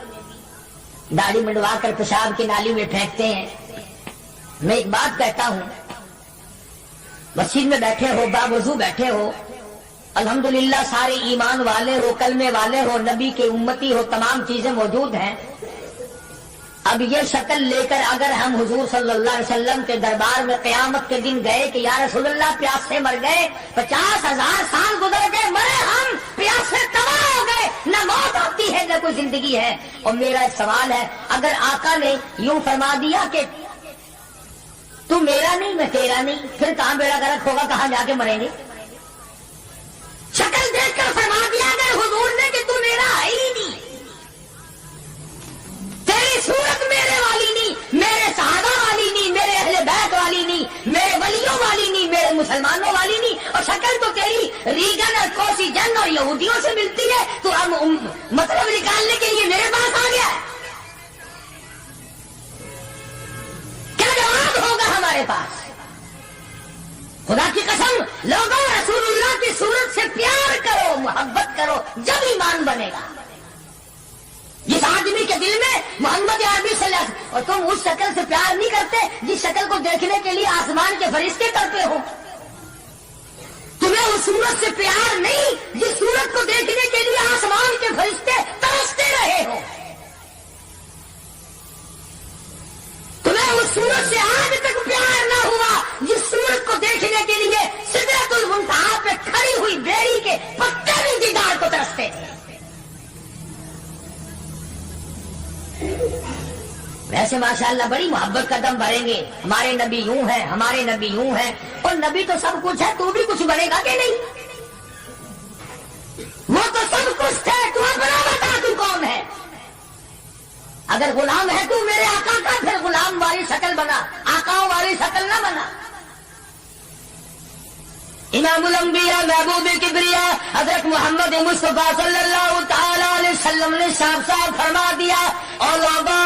داڑھی منڈوا کر پیشاب کی نالی میں پھینکتے ہیں. میں ایک بات کہتا ہوں، مسجد میں بیٹھے ہو، باوضو بیٹھے ہو، الحمدللہ سارے ایمان والے ہو، کلمے والے ہو، نبی کے امتی ہو، تمام چیزیں موجود ہیں. اب یہ شکل لے کر اگر ہم حضور صلی اللہ علیہ وسلم کے دربار میں قیامت کے دن گئے کہ یا رسول اللہ پیاس سے مر گئے، 50,000 سال گزر گئے، مرے ہم، پیاس سے تباہ ہو گئے، نہ موت آتی ہے نہ کوئی زندگی ہے. اور میرا ایک سوال ہے، اگر آقا نے یوں فرما دیا کہ تو میرا نہیں میں تیرا نہیں، پھر کہاں بیڑا غرق ہوگا، کہاں جا کے مریں گے؟ شکل دیکھ کر فرما دیا اگر حضور نے کہ تو میرا ہے ہی نہیں، تیری صورت میرے والی نہیں، میرے صحابہ والی نہیں، میرے اہل بیت والی نہیں، میرے ولیوں والی نہیں، میرے مسلمانوں والی نہیں، اور شکل تو تیری ریگن اور کوسی جن اور یہودیوں سے ملتی ہے، تو ہم مطلب نکالنے کے لیے میرے پاس آ گیا. کیا جواب ہوگا ہمارے پاس؟ خدا کی قسم لوگوں رسول اللہ کی صورت سے پیار کرو، محبت کرو، جب ایمان بنے گا. جس آدمی کے دل میں محمد عربی صلی اللہ علیہ وسلم، اور تم اس شکل سے پیار نہیں کرتے جس شکل کو دیکھنے کے لیے آسمان کے فرشتے کرتے ہو. تمہیں اس صورت سے پیار نہیں جس صورت کو دیکھنے کے لیے آسمان کے فرشتے ترستے رہے ہو. تمہیں اس صورت سے آج تک پیار نہ ہوا جس صورت کو دیکھنے کے لیے سدرۃ المنتہا پہ کھڑی ہوئی بیری کے پتے بھی دیدار کو ترستے تھے. ویسے ماشاءاللہ بڑی محبت کا دم بھریں گے، ہمارے نبی یوں ہیں، ہمارے نبی یوں ہیں، اور نبی تو سب کچھ ہے، تو بھی کچھ بنے گا کہ نہیں؟ وہ تو سب کچھ ہے، تو اپنا بتا تو کون ہے؟ اگر غلام ہے تو میرے آقا کا، پھر غلام والی شکل بنا، آقاؤں والی شکل نہ بنا. امام الانبیاء محبوب کبریا حضرت محمد مصطفیٰ صلی اللہ تعالی علیہ وسلم نے صاف صاف فرما دیا، اور لوگوں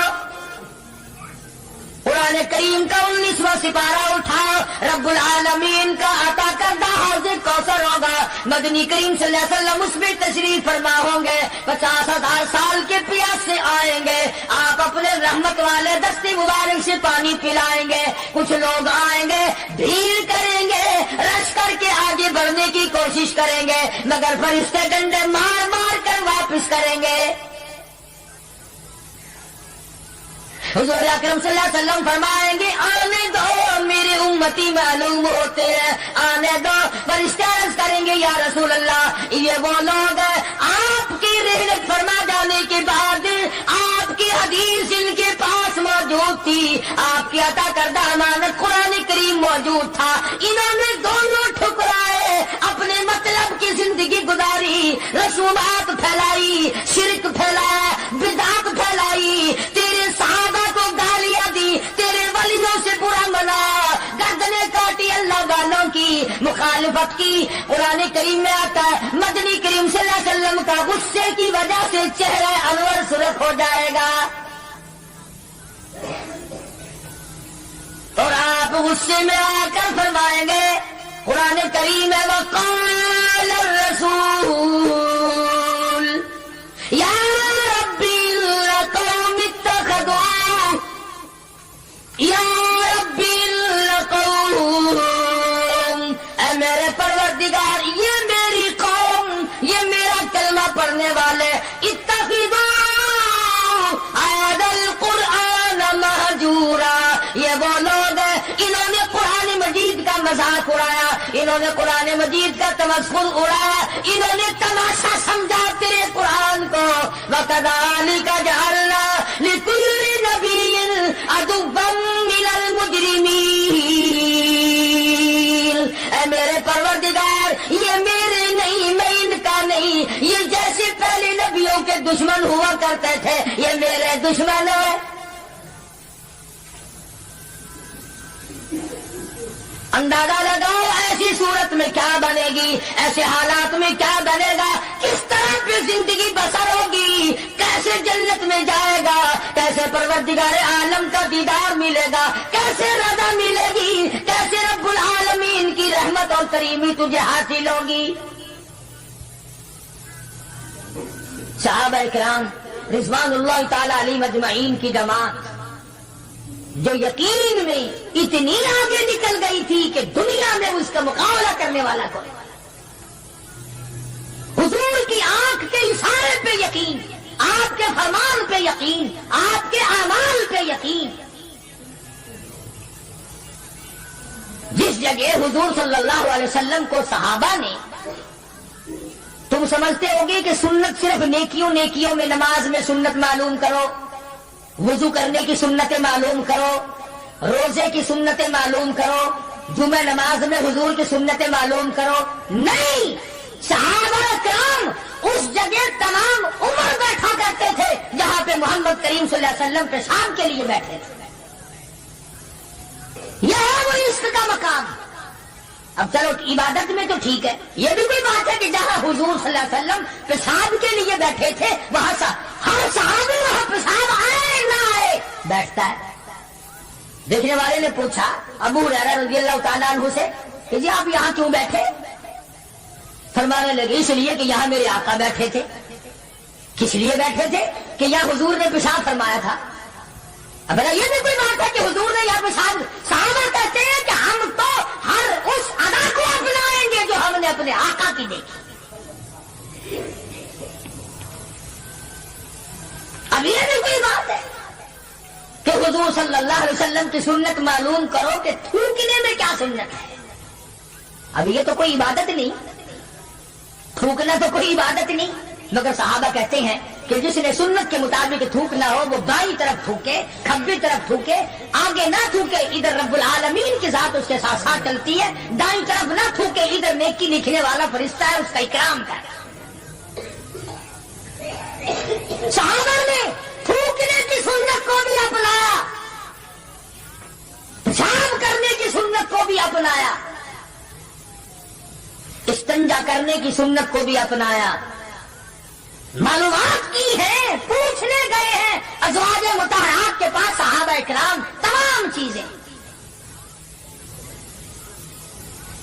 قرآن کریم کا 19واں سپارہ اٹھاؤ، رب العالمین کا عطا کردہ حوض کوثر ہوگا، مدنی کریم صلی اللہ علیہ وسلم اس میں تشریف فرما ہوں گے، 50,000 سال کے پیاس سے آئیں گے، آپ اپنے رحمت والے دستے مبارک سے پانی پلائیں گے. کچھ لوگ آئیں گے، بھیڑ کریں گے، رش کر کے آگے بڑھنے کی کوشش کریں گے، مگر فرشتے ڈنڈے مار مار کر واپس کریں گے. حضور اکرم صلی اللہ علیہ وسلم فرمائیں گے آنے دو میرے امتی معلوم ہوتے ہیں، آنے دو. فرشتے عرض کریں گے یا رسول اللہ یہ وہ لوگ ہیں آپ کی رحلت فرما جانے کے بعد آپ کی حدیث ان کے پاس موجود تھی، آپ کی عطا کردہ امانت قرآن کریم موجود تھا، انہوں نے دونوں ٹھکرائے، اپنے مطلب کی زندگی گزاری، رسومات پھیلائی، شرک پھیلایا، بدعت پھیلائی، تیرے صحابہ کو گالیاں دی، تیرے ولیوں سے برا منا، گردنیں کاٹی، اللہ والوں کی مخالفت کی. قرآن کریم میں آتا ہے مدنی کریم صلی اللہ علیہ وسلم کا غصے کی وجہ سے چہرہ انور سرخ ہو جائے گا، اور آپ غصے میں آ کر فرمائیں گے، قرآن کریم ہے وقال الرسول یا ربی القوم اتخذوا یا ربی القوم، اے میرے پروردگار یہ میری قوم، یہ میرا کلمہ پڑھنے والے، اتخذوا عہد مذاق اڑایا، انہوں نے قرآن مجید کا تمسخر اڑایا، انہوں نے تماشا سمجھا تیرے قرآن کو۔ وَكَذَلِكَ جَعَلْنَا لِكُلِّ نَبِيٍّ عَدُوًّا مِّنَ الْمُجْرِمِينَ۔ اے میرے پروردگار، یہ میرے نہیں، میں ان کا نہیں، یہ جیسے پہلے نبیوں کے دشمن ہوا کرتے تھے یہ میرے دشمن ہے۔ اندازہ لگاؤ ایسی صورت میں کیا بنے گی، ایسے حالات میں کیا بنے گا، کس طرح پہ زندگی بسر ہوگی، کیسے جنت میں جائے گا، کیسے پروردگار عالم کا دیدار ملے گا، کیسے رضا ملے گی، کیسے رب العالمین کی رحمت اور کریمی تجھے حاصل ہوگی۔ صحابہ کرام رضوان اللہ تعالی علیہم اجمعین کی جماعت جو یقین میں اتنی آگے نکل گئی تھی کہ دنیا میں اس کا مقابلہ کرنے والا کوئی، حضور کی آنکھ کے اشارے پہ یقین، آپ کے فرمان پہ یقین، آپ کے اعمال پہ یقین۔ جس جگہ حضور صلی اللہ علیہ وسلم کو صحابہ نے، تم سمجھتے ہوگے کہ سنت صرف نیکیوں میں، نماز میں سنت معلوم کرو، وضو کرنے کی سنتیں معلوم کرو، روزے کی سنتیں معلوم کرو، جمعہ نماز میں حضور کی سنتیں معلوم کرو، نہیں، صحابہ کرام اس جگہ تمام عمر بیٹھا کرتے تھے جہاں پہ محمد کریم صلی اللہ علیہ وسلم پیشاب کے لیے بیٹھے تھے۔ یہ ہے وہ عشق کا مقام۔ اب چلو عبادت میں تو ٹھیک ہے، یہ بھی کوئی بات ہے کہ جہاں حضور صلی اللہ علیہ وسلم پیشاب کے لیے بیٹھے تھے وہاں ہر صحابی وہاں پیشاب آئے نہ آئے بیٹھتا ہے۔ دیکھنے والے نے پوچھا ابو ہریرہ رضی اللہ تعالیٰ عنہ سے کہ جی آپ یہاں کیوں بیٹھے؟ فرمانے لگے اس لیے کہ یہاں میرے آقا بیٹھے تھے۔ کس لیے بیٹھے تھے؟ کہ یہاں حضور نے پیشاب فرمایا تھا۔ اب یہ بھی کوئی بات ہے کہ حضور نے یہاں پیشاب، صحابہ کہتے ہیں کہ ہم تو ہر اس ادا کو اپنائیں گے جو ہم نے اپنے آقا کی دیکھی۔ اب یہ بھی کوئی بات ہے کہ حضور صلی اللہ علیہ وسلم کی سنت معلوم کرو کہ تھوکنے میں کیا سنت ہے۔ اب یہ تو کوئی عبادت نہیں، تھوکنا تو کوئی عبادت نہیں، مگر صحابہ کہتے ہیں کہ جس نے سنت کے مطابق تھوکنا ہو وہ بائیں طرف تھوکے، کھبی طرف تھوکے، آگے نہ تھوکے، ادھر رب العالمین کی ذات اس کے ساتھ ساتھ چلتی ہے، دائیں طرف نہ تھوکے، ادھر نیکی لکھنے والا فرشتہ ہے اس کا اکرام کرے۔ صحابہ نے تھوکنے کی سنت کو بھی اپنایا، پیشاب کرنے کی سنت کو بھی اپنایا، استنجا کرنے کی سنت کو بھی اپنایا، معلومات کی ہے، پوچھنے گئے ہیں ازواج مطہرات کے پاس صحابہ کرام تمام چیزیں۔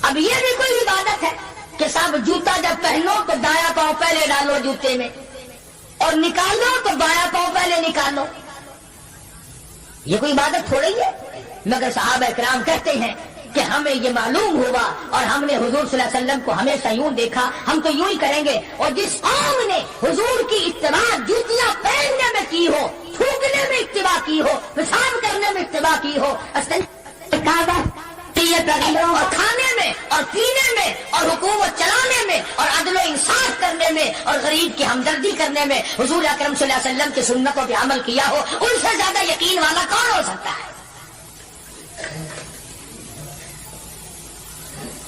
اب یہ بھی کوئی عبادت ہے کہ صاحب جوتا جب پہنو تو دایاں پاؤں پہلے ڈالو جوتے میں اور نکالو تو بایاں پاؤں پہلے نکالو، یہ کوئی عبادت تھوڑی ہے؟ مگر صحابہ کرام کہتے ہیں کہ ہمیں یہ معلوم ہوا اور ہم نے حضور صلی اللہ علیہ وسلم کو ہمیشہ یوں دیکھا، ہم تو یوں ہی کریں گے۔ اور جس قوم نے حضور کی اتباع جوتیاں پہننے میں کی ہو، تھوکنے میں اتباع کی ہو، پیشاب کرنے میں اتباع کی ہو، پیغمبروں اور کھانے میں اور پینے میں اور حکومت چلانے میں اور عدل و انصاف کرنے میں اور غریب کی ہمدردی کرنے میں حضور اکرم صلی اللہ علیہ وسلم کی سنتوں پہ عمل کیا ہو، ان سے زیادہ یقین والا کون ہو سکتا ہے؟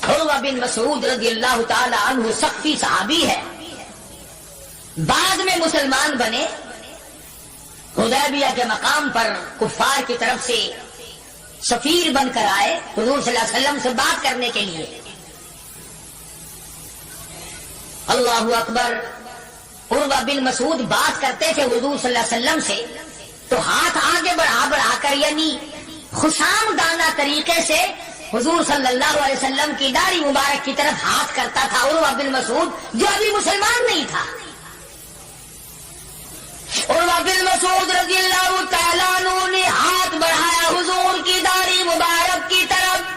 عروہ بن مسعود رضی اللہ تعالی عنہ سقفی صحابی ہے، بعد میں مسلمان بنے، حدیبیہ کے مقام پر کفار کی طرف سے سفیر بن کر آئے حضور صلی اللہ علیہ وسلم سے بات کرنے کے لیے۔ اللہ اکبر، عروہ بن مسعود بات کرتے تھے حضور صلی اللہ علیہ وسلم سے تو ہاتھ آگے بڑھا کر یعنی خوشامدانہ طریقے سے حضور صلی اللہ علیہ وسلم کی داڑھی مبارک کی طرف ہاتھ کرتا تھا عروہ بن مسعود، جو ابھی مسلمان نہیں تھا۔ عروہ بن مسعود رضی اللہ تعالیٰ عنہ نے ہاتھ بڑھایا حضور کی داڑھی مبارک کی طرف،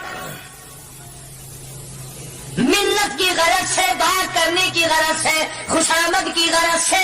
منت کی غرض سے، بات کرنے کی غرض سے، خوشامد کی غرض سے۔